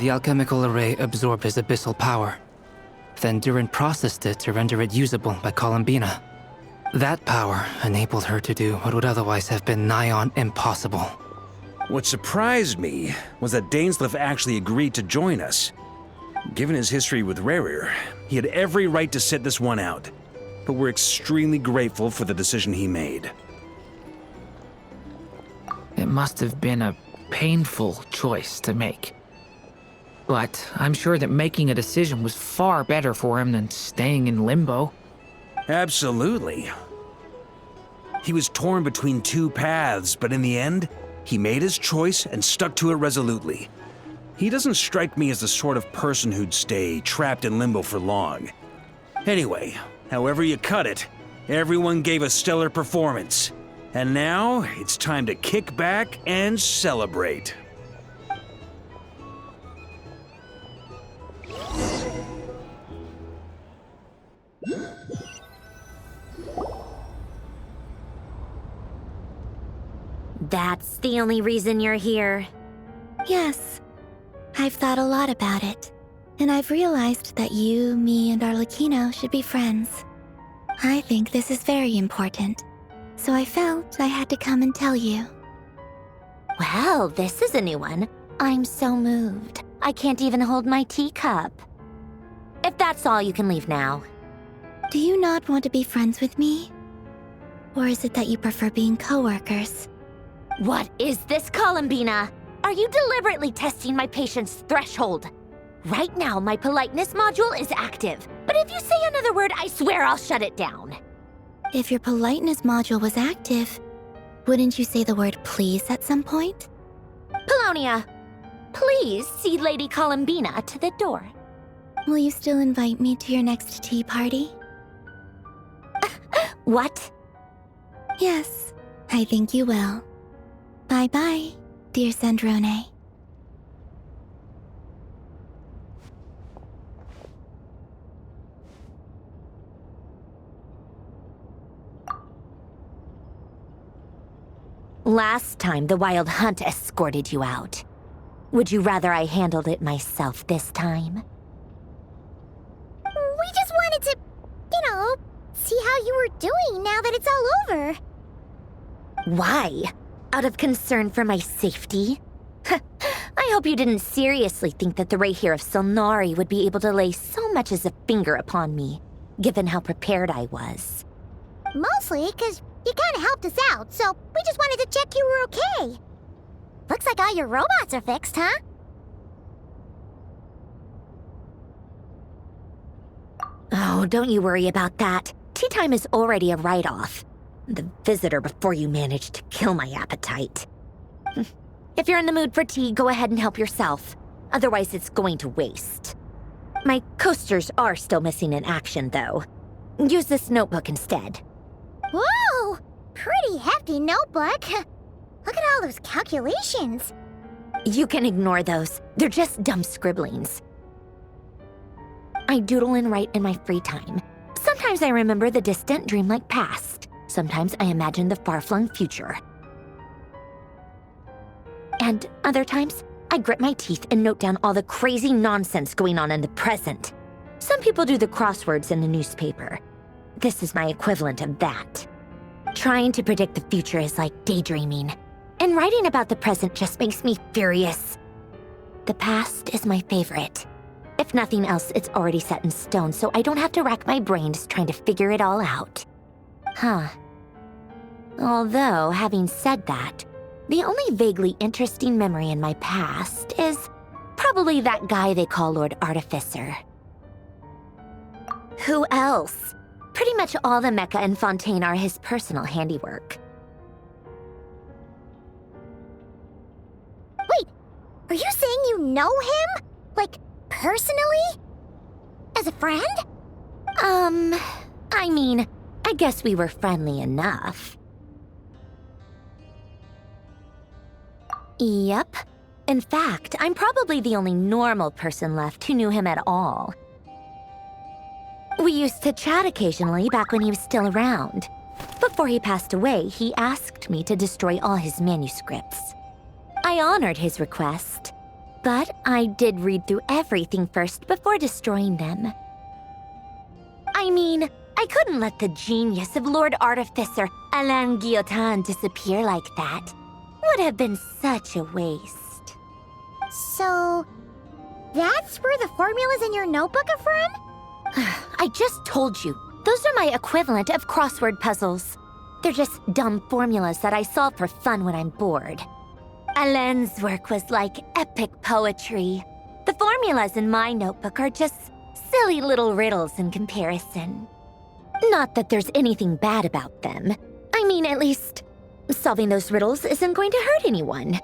The alchemical array absorbed his abyssal power. Then Durin processed it to render it usable by Columbina. That power enabled her to do what would otherwise have been nigh on impossible. What surprised me was that Dainsleif actually agreed to join us. Given his history with Rerir, he had every right to sit this one out. But we're extremely grateful for the decision he made. It must have been a painful choice to make. But I'm sure that making a decision was far better for him than staying in limbo. Absolutely. He was torn between two paths, but in the end, he made his choice and stuck to it resolutely. He doesn't strike me as the sort of person who'd stay trapped in limbo for long. Anyway, however you cut it, everyone gave a stellar performance. And now, it's time to kick back and celebrate. That's the only reason you're here? Yes. I've thought a lot about it. And I've realized that you, me, and Arlecchino should be friends. I think this is very important. So I felt I had to come and tell you. Well, this is a new one. I'm so moved. I can't even hold my teacup. If that's all, you can leave now. Do you not want to be friends with me? Or is it that you prefer being co-workers? What is this, Columbina? Are you deliberately testing my patience threshold? Right now, my politeness module is active. But if you say another word, I swear I'll shut it down. If your politeness module was active, wouldn't you say the word please at some point? Polonia, please see Lady Columbina to the door. Will you still invite me to your next tea party? What? Yes, I think you will. Bye-bye, dear Sandrone. Last time, the Wild Hunt escorted you out. Would you rather I handled it myself this time? We just wanted to, see how you were doing now that it's all over. Why? Out of concern for my safety? I hope you didn't seriously think that the Rayhir of Silnari would be able to lay so much as a finger upon me, given how prepared I was. Mostly because you kind of helped us out, so we just wanted to check you were okay. Looks like all your robots are fixed, huh? Oh, don't you worry about that. Tea time is already a write-off. The visitor before you managed to kill my appetite. If you're in the mood for tea, go ahead and help yourself. Otherwise, it's going to waste. My coasters are still missing in action, though. Use this notebook instead. Whoa! Pretty hefty notebook. Look at all those calculations. You can ignore those. They're just dumb scribblings. I doodle and write in my free time. Sometimes I remember the distant dreamlike past. Sometimes I imagine the far-flung future. And other times, I grit my teeth and note down all the crazy nonsense going on in the present. Some people do the crosswords in the newspaper. This is my equivalent of that. Trying to predict the future is like daydreaming. And writing about the present just makes me furious. The past is my favorite. If nothing else, it's already set in stone, so I don't have to rack my brains trying to figure it all out. Huh. Although, having said that, the only vaguely interesting memory in my past is probably that guy they call Lord Artificer. Who else? Pretty much all the mecha and Fontaine are his personal handiwork. Wait, are you saying you know him? Like, personally? As a friend? I mean, I guess we were friendly enough. Yep. In fact, I'm probably the only normal person left who knew him at all. We used to chat occasionally back when he was still around. Before he passed away, he asked me to destroy all his manuscripts. I honored his request. But I did read through everything first before destroying them. I mean, I couldn't let the genius of Lord Artificer Alain Guillotin disappear like that. Would have been such a waste. So, that's where the formulas in your notebook are from? I just told you, those are my equivalent of crossword puzzles. They're just dumb formulas that I solve for fun when I'm bored. Alain's work was like epic poetry. The formulas in my notebook are just silly little riddles in comparison. Not that there's anything bad about them. I mean, at least, solving those riddles isn't going to hurt anyone.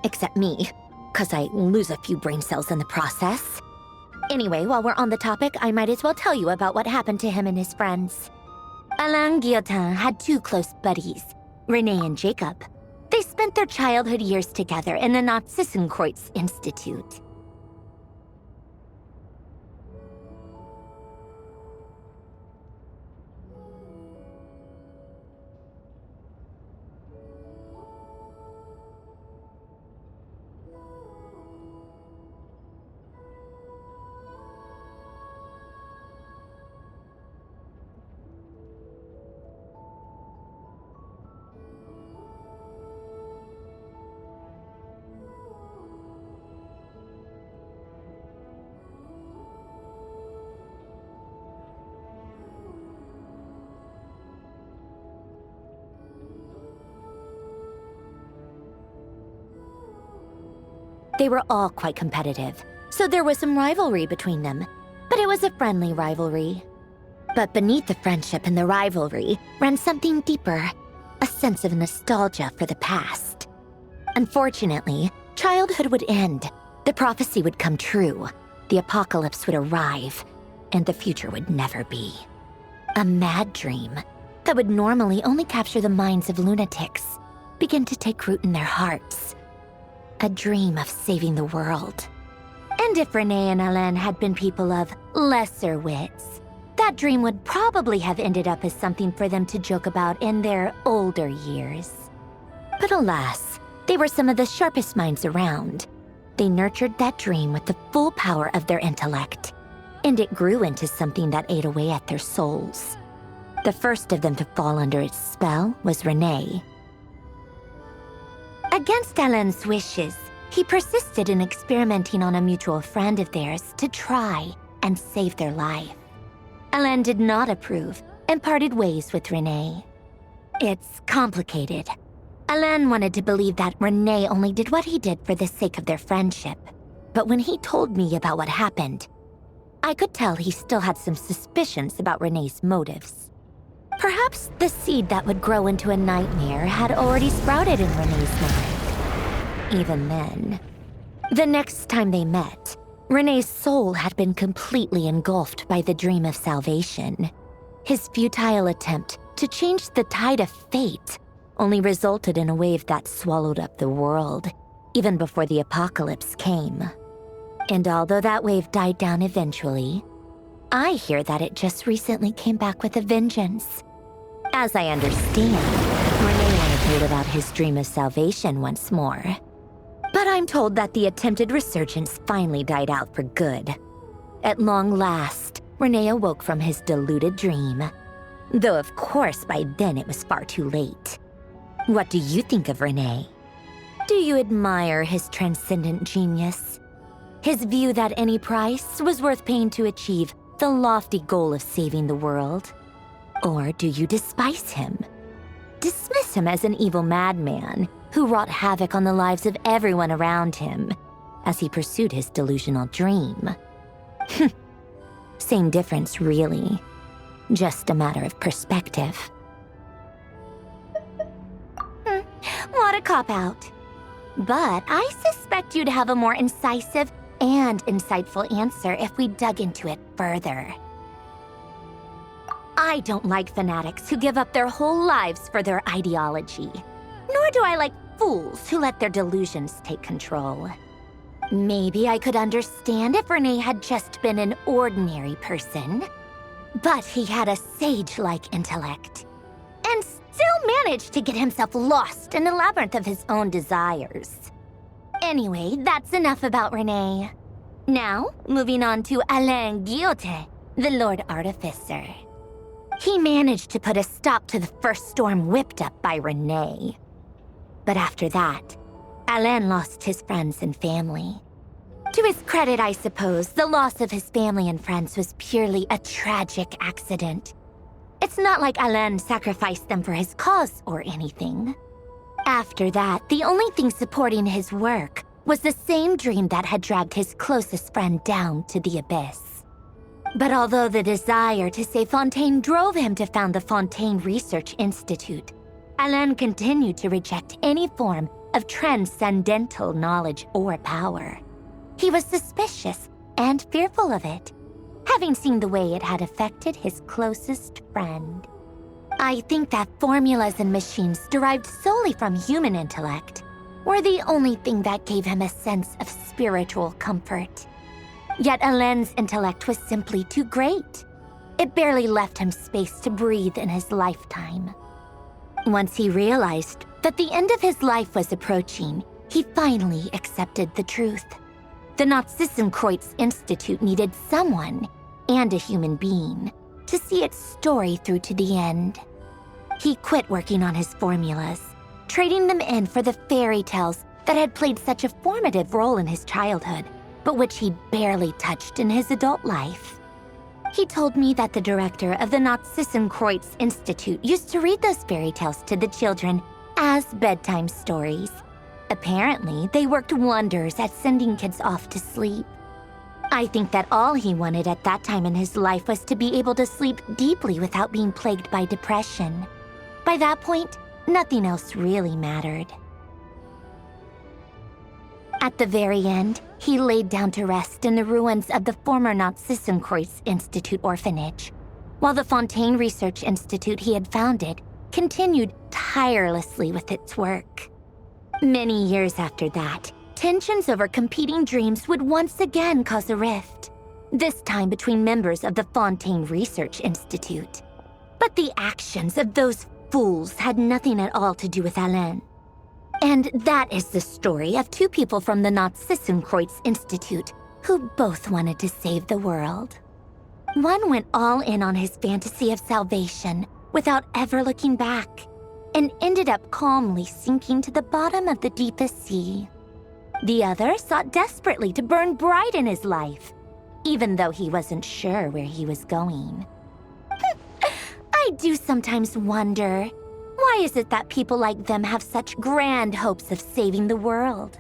Except me, 'cause I lose a few brain cells in the process. Anyway, while we're on the topic, I might as well tell you about what happened to him and his friends. Alain Guillotin had two close buddies, Renee and Jacob. They spent their childhood years together in the Narzissenkreuz Institute. They were all quite competitive, so there was some rivalry between them, but it was a friendly rivalry. But beneath the friendship and the rivalry ran something deeper, a sense of nostalgia for the past. Unfortunately, childhood would end, the prophecy would come true, the apocalypse would arrive, and the future would never be. A mad dream that would normally only capture the minds of lunatics began to take root in their hearts. A dream of saving the world. And if Renee and Alain had been people of lesser wits, that dream would probably have ended up as something for them to joke about in their older years. But alas, they were some of the sharpest minds around. They nurtured that dream with the full power of their intellect, and it grew into something that ate away at their souls. The first of them to fall under its spell was Renee. Against Alain's wishes, he persisted in experimenting on a mutual friend of theirs to try and save their life. Alain did not approve and parted ways with Renee. It's complicated. Alain wanted to believe that Renee only did what he did for the sake of their friendship. But when he told me about what happened, I could tell he still had some suspicions about Renee's motives. Perhaps the seed that would grow into a nightmare had already sprouted in Renee's mind. Even then. The next time they met, Renee's soul had been completely engulfed by the dream of salvation. His futile attempt to change the tide of fate only resulted in a wave that swallowed up the world, even before the apocalypse came. And although that wave died down eventually, I hear that it just recently came back with a vengeance. As I understand, Renee wanted to live out his dream of salvation once more. But I'm told that the attempted resurgence finally died out for good. At long last, Renee awoke from his deluded dream. Though of course by then it was far too late. What do you think of Renee? Do you admire his transcendent genius? His view that any price was worth paying to achieve the lofty goal of saving the world? Or do you despise him? Dismiss him as an evil madman who wrought havoc on the lives of everyone around him as he pursued his delusional dream? Same difference, really. Just a matter of perspective. What a cop-out. But I suspect you'd have a more incisive and insightful answer if we dug into it further. I don't like fanatics who give up their whole lives for their ideology. Nor do I like fools who let their delusions take control. Maybe I could understand if Renee had just been an ordinary person. But he had a sage-like intellect, and still managed to get himself lost in the labyrinth of his own desires. Anyway, that's enough about Renee. Now, moving on to Alain Guillotin, the Lord Artificer. He managed to put a stop to the first storm whipped up by Renee. But after that, Alain lost his friends and family. To his credit, I suppose, the loss of his family and friends was purely a tragic accident. It's not like Alain sacrificed them for his cause or anything. After that, the only thing supporting his work was the same dream that had dragged his closest friend down to the abyss. But although the desire to save Fontaine drove him to found the Fontaine Research Institute, Alain continued to reject any form of transcendental knowledge or power. He was suspicious and fearful of it, having seen the way it had affected his closest friend. I think that formulas and machines derived solely from human intellect were the only thing that gave him a sense of spiritual comfort. Yet Alain's intellect was simply too great. It barely left him space to breathe in his lifetime. Once he realized that the end of his life was approaching, he finally accepted the truth. The Nazissenkreuz Institute needed someone, and a human being, to see its story through to the end. He quit working on his formulas, trading them in for the fairy tales that had played such a formative role in his childhood, but which he barely touched in his adult life. He told me that the director of the Nazissenkreuz Institute used to read those fairy tales to the children as bedtime stories. Apparently, they worked wonders at sending kids off to sleep. I think that all he wanted at that time in his life was to be able to sleep deeply without being plagued by depression. By that point, nothing else really mattered. At the very end, he laid down to rest in the ruins of the former Nazissenkreuz Institute orphanage, while the Fontaine Research Institute he had founded continued tirelessly with its work. Many years after that, tensions over competing dreams would once again cause a rift, this time between members of the Fontaine Research Institute. But the actions of those fools had nothing at all to do with Alain. And that is the story of two people from the Nazissenkreuz Institute who both wanted to save the world. One went all in on his fantasy of salvation without ever looking back, and ended up calmly sinking to the bottom of the deepest sea. The other sought desperately to burn bright in his life, even though he wasn't sure where he was going. I do sometimes wonder, why is it that people like them have such grand hopes of saving the world?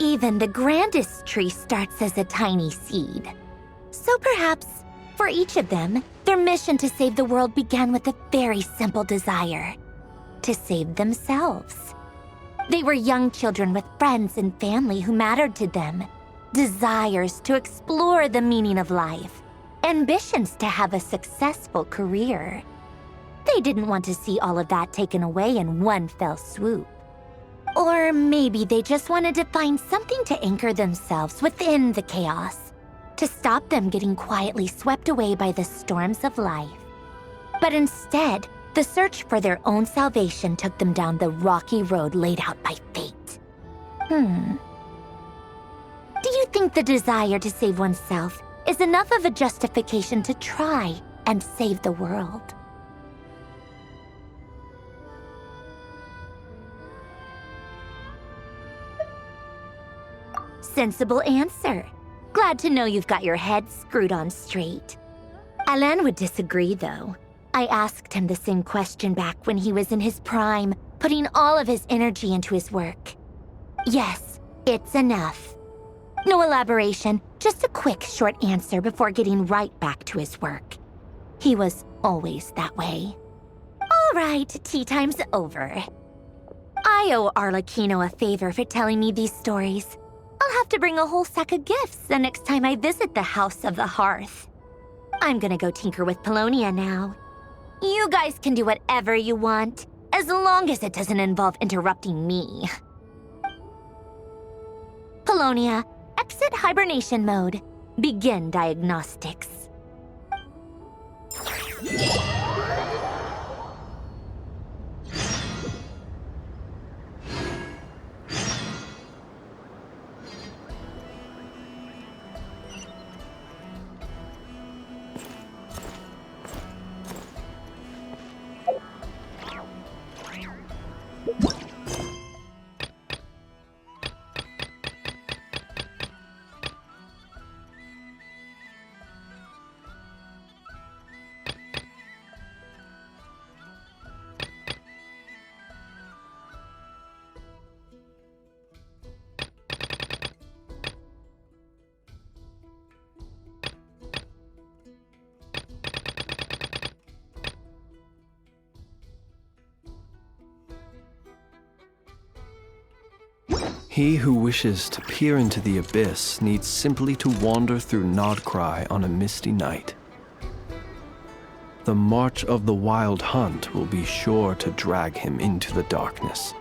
Even the grandest tree starts as a tiny seed. So perhaps, for each of them, their mission to save the world began with a very simple desire: to save themselves. They were young children with friends and family who mattered to them, desires to explore the meaning of life, ambitions to have a successful career. They didn't want to see all of that taken away in one fell swoop. Or maybe they just wanted to find something to anchor themselves within the chaos, to stop them getting quietly swept away by the storms of life. But instead, the search for their own salvation took them down the rocky road laid out by fate. Do you think the desire to save oneself is enough of a justification to try and save the world? Sensible answer. Glad to know you've got your head screwed on straight. Alain would disagree, though. I asked him the same question back when he was in his prime, putting all of his energy into his work. Yes, it's enough. No elaboration, just a quick, short answer before getting right back to his work. He was always that way. All right, tea time's over. I owe Arlecchino a favor for telling me these stories. I'll have to bring a whole sack of gifts the next time I visit the House of the Hearth. I'm gonna go tinker with Polonia now. You guys can do whatever you want, as long as it doesn't involve interrupting me. Polonia, exit hibernation mode. Begin diagnostics. He who wishes to peer into the abyss needs simply to wander through Nodcry on a misty night. The march of the Wild Hunt will be sure to drag him into the darkness.